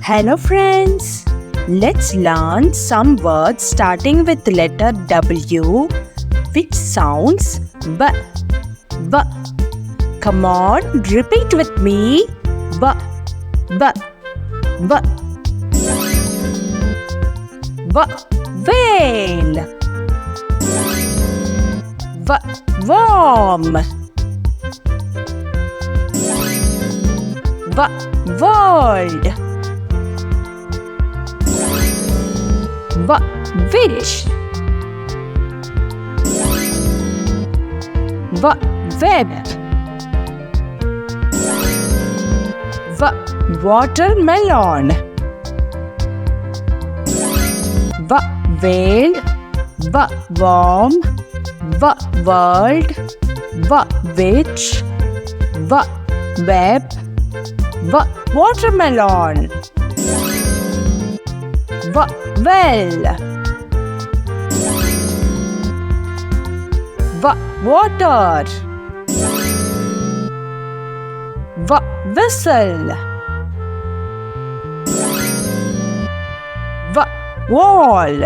Hello friends, let's learn some words starting with letter W which sounds B. B. Come on, repeat with me. B. B. B. B. Whale. W. Worm. W. World. W. Witch. W. Web. W. Watermelon. W. Whale. W. Worm. W. World. W. Witch. W. Web. W. Watermelon. W. Well. W. Water. W. Whistle. W. Wall.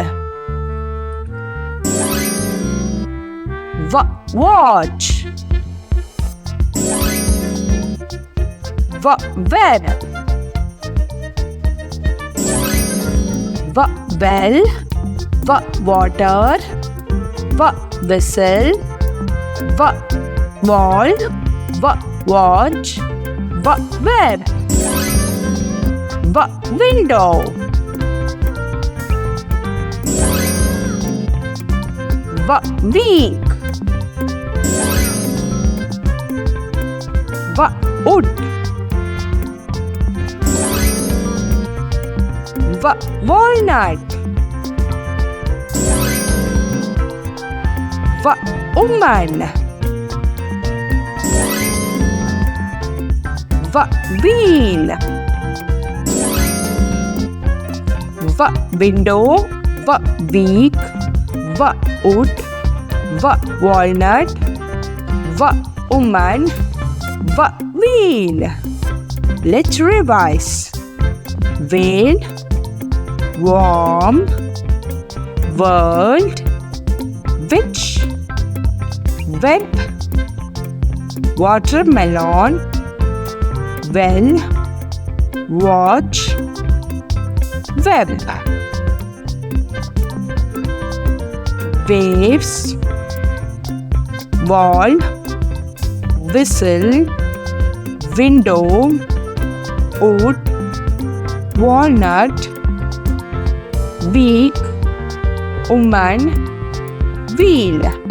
W. Watch. W. Web. W. Bell. W. Water. W. Whistle. W. Wall. W. Watch. W. Web. W. Window. W. Week. W. Wood. W. Walnut. W. Woman. W. Bean. W. Window. W. Week. W. Wood. W. Walnut. W. Woman. W. Wheel. Let's revise. Whale. Worm. World. Witch. Web. Watermelon. Well. Watch. Web. Waves. Wall. Whistle. Window. Wood. Walnut. Week. Woman. Wheel.